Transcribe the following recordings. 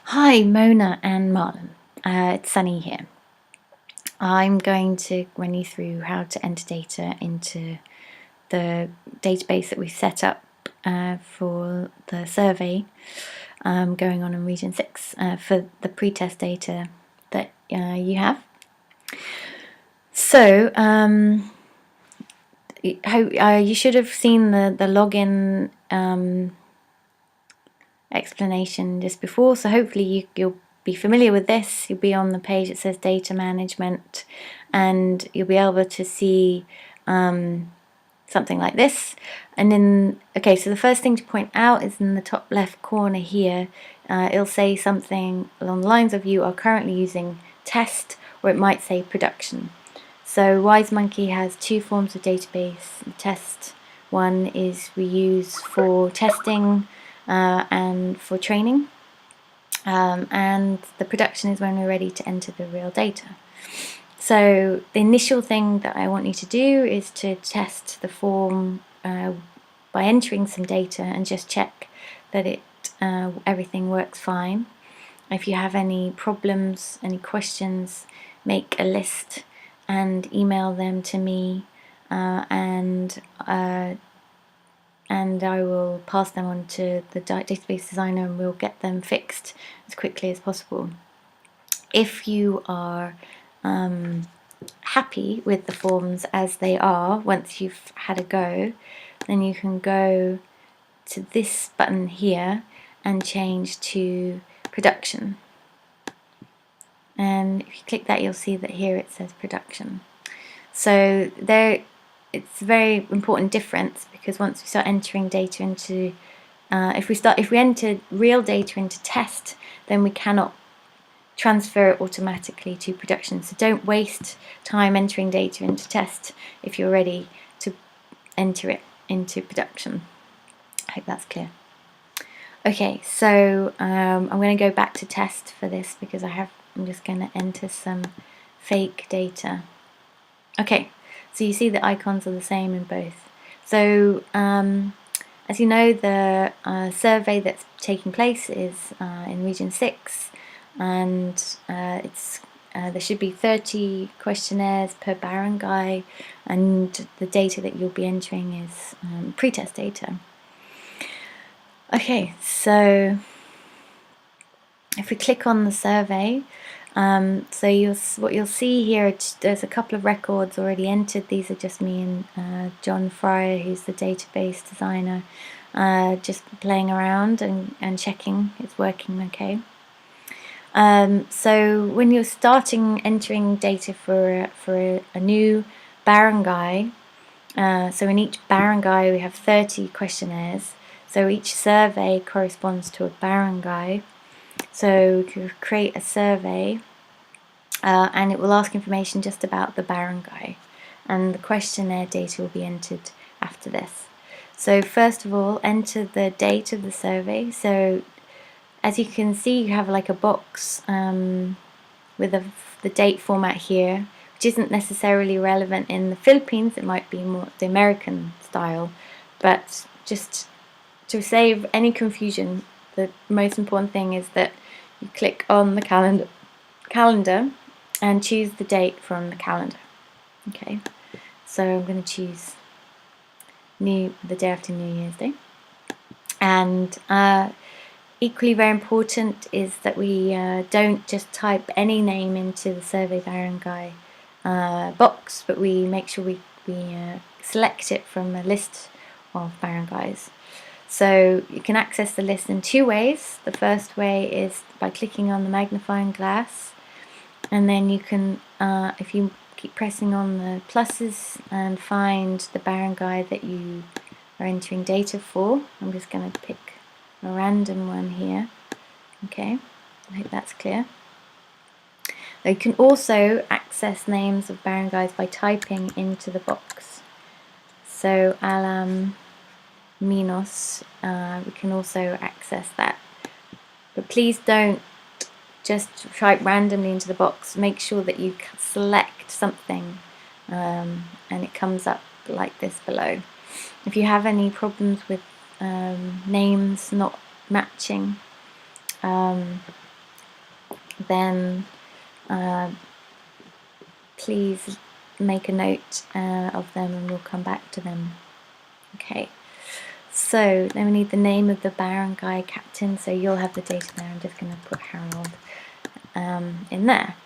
Hi, Mona and Marlon. It's Sunny here. I'm going to run you through how to enter data into the database that we've set up for the survey going on in Region 6 for the pre-test data that you have. So, you should have seen the login explanation just before, so hopefully you'll be familiar with this. You'll be on the page that says data management, and you'll be able to see something like this. And so the first thing to point out is in the top left corner here, it'll say something along the lines of you are currently using test, or it might say production. So WiseMonkey has two forms of database. The test one is we use for testing and for training, and the production is when we're ready to enter the real data. So the initial thing that I want you to do is to test the form by entering some data and just check that everything works fine. If you have any problems, any questions, make a list and email them to me, and I will pass them on to the database designer, and we'll get them fixed as quickly as possible. If you are happy with the forms as they are, once you've had a go, then you can go to this button here and change to production. And if you click that, you'll see that here it says production. So it's a very important difference, because once we start entering data into, if we enter real data into test, then we cannot transfer it automatically to production. So don't waste time entering data into test if you're ready to enter it into production. I hope that's clear. Okay, so I'm going to go back to test for this, because I'm just going to enter some fake data. Okay, so you see the icons are the same in both. So as you know, the survey that's taking place is in Region 6, and there should be 30 questionnaires per barangay, and the data that you'll be entering is pre-test data. Okay, so if we click on the survey, so what you'll see here, there's a couple of records already entered. These are just me and John Fryer, who's the database designer, just playing around and checking it's working okay. So when you're starting entering data for a new barangay, so in each barangay we have 30 questionnaires. So each survey corresponds to a barangay. So you can create a survey, and it will ask information just about the barangay, and the questionnaire data will be entered after this. So first of all, enter the date of the survey. So as you can see, you have like a box with the date format here, which isn't necessarily relevant in the Philippines. It might be more the American style, but just to save any confusion, the most important thing is that you click on the calendar and choose the date from the calendar. Okay, so I'm going to choose the day after New Year's Day. And equally very important is that we don't just type any name into the survey barangay box, but we make sure we select it from a list of barangays. So you can access the list in two ways. The first way is by clicking on the magnifying glass, and then you can, if you keep pressing on the pluses and find the barangay that you are entering data for. I'm just going to pick a random one here. Okay, I hope that's clear. You can also access names of barangays by typing into the box. So Alam Minos, we can also access that. But please don't just type randomly into the box. Make sure that you select something, and it comes up like this below. If you have any problems with names not matching, then please make a note of them and we'll come back to them. Okay, so then we need the name of the barangay captain, so you'll have the data there. I'm just going to put Harold in there.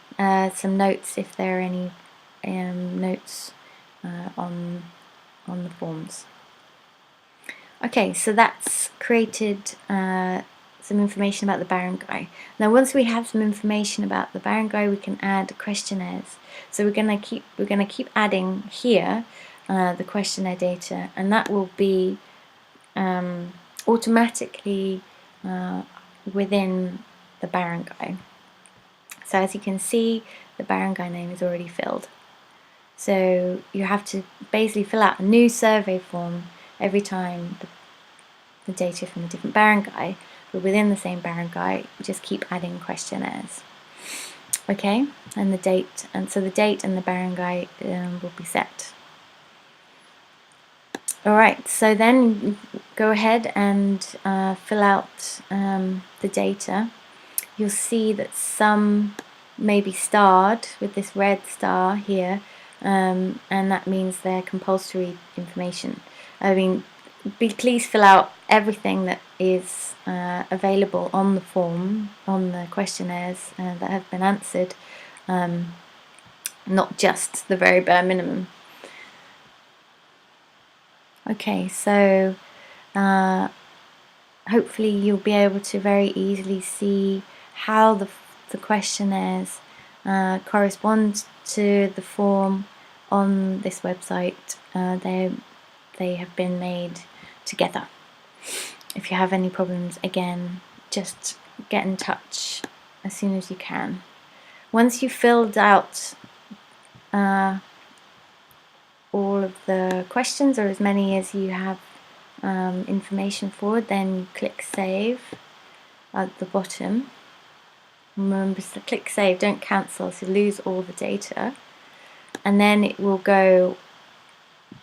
Some notes if there are any notes on the forms. Okay, so that's created some information about the barangay. Now, once we have some information about the barangay, we can add questionnaires. So we're gonna keep adding here the questionnaire data, and that will be automatically within the barangay. So as you can see, the barangay name is already filled. So you have to basically fill out a new survey form every time the data from a different barangay, but within the same barangay, just keep adding questionnaires. Okay, and the date, and so the date and the barangay will be set. Alright, so then go ahead and fill out the data. You'll see that some may be starred with this red star here, and that means they're compulsory information. I mean, please fill out everything that is available on the form, on the questionnaires that have been answered, not just the very bare minimum. Okay, so hopefully you'll be able to very easily see how the questionnaires correspond to the form on this website. They have been made together. If you have any problems, again, just get in touch as soon as you can. Once you've filled out all of the questions, or as many as you have information for, then click Save at the bottom. Remember to click Save, don't cancel, so you lose all the data. And then it will go,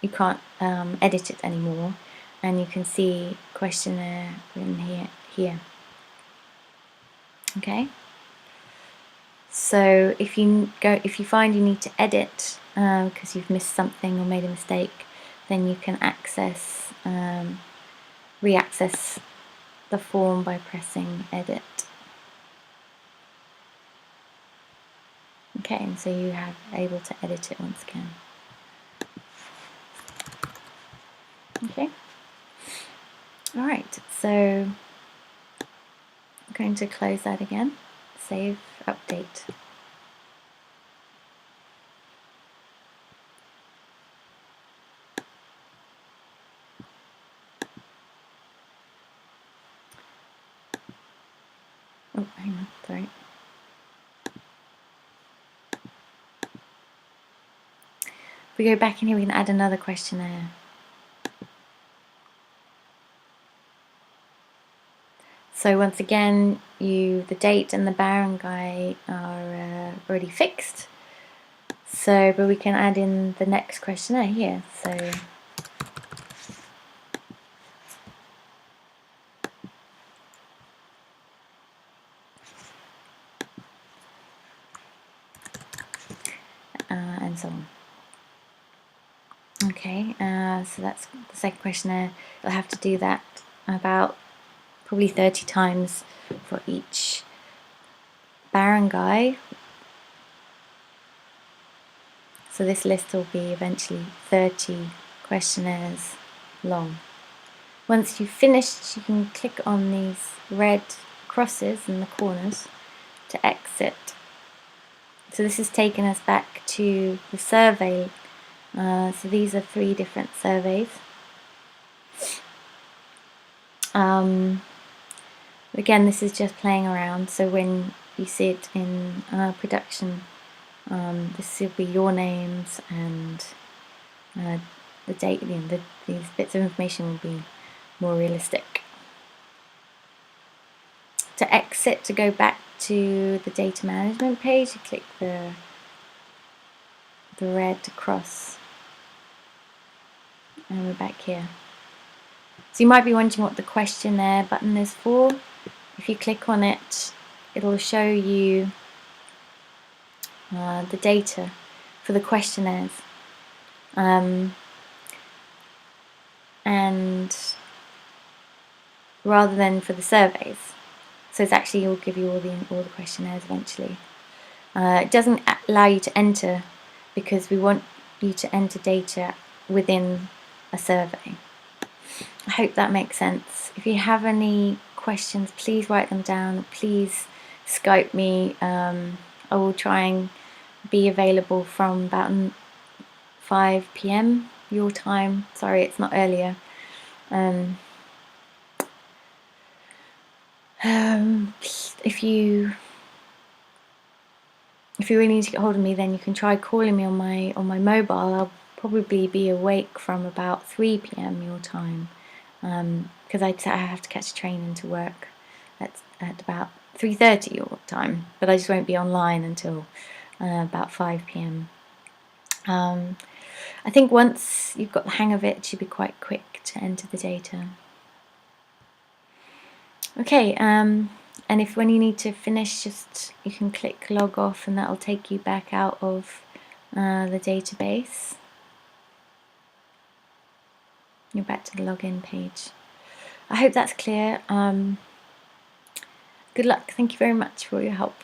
you can't edit it anymore, and you can see questionnaire written here. Okay. So if you find you need to edit because you've missed something or made a mistake, then you can re-access the form by pressing Edit. Okay, and so you have able to edit it once again. Okay. All right. So I'm going to close that again. Save, update. Oh, hang on, sorry. If we go back in here, we can add another questionnaire. So once again, the date and the barangay are already fixed. So, but we can add in the next questionnaire here. So and so on. Okay, so that's the second questionnaire. You'll have to do that about probably 30 times for each barangay. So this list will be eventually 30 questionnaires long. Once you've finished, you can click on these red crosses in the corners to exit. So this has taken us back to the survey. So these are 3 different surveys. Again, this is just playing around, so when you see it in production, this will be your names and the date. These bits of information will be more realistic. To exit, to go back to the data management page, you click the red cross, and we're back here. So you might be wondering what the questionnaire button is for. If you click on it, it'll show you the data for the questionnaires, and rather than for the surveys. So it's actually, will give you all the questionnaires eventually. It doesn't allow you to enter because we want you to enter data within a survey. I hope that makes sense. If you have any questions, please write them down. Please Skype me. I will try and be available from about 5 p.m. your time. Sorry, it's not earlier. If you really need to get hold of me, then you can try calling me on my mobile. I'll probably be awake from about 3 p.m. your time, because I have to catch a train into work at about 3:30 your time, but I just won't be online until about 5 p.m. I think once you've got the hang of it, it should be quite quick to enter the data. Okay, and if when you need to finish, just you can click log off, and that'll take you back out of the database. You're back to the login page. I hope that's clear. Good luck. Thank you very much for your help.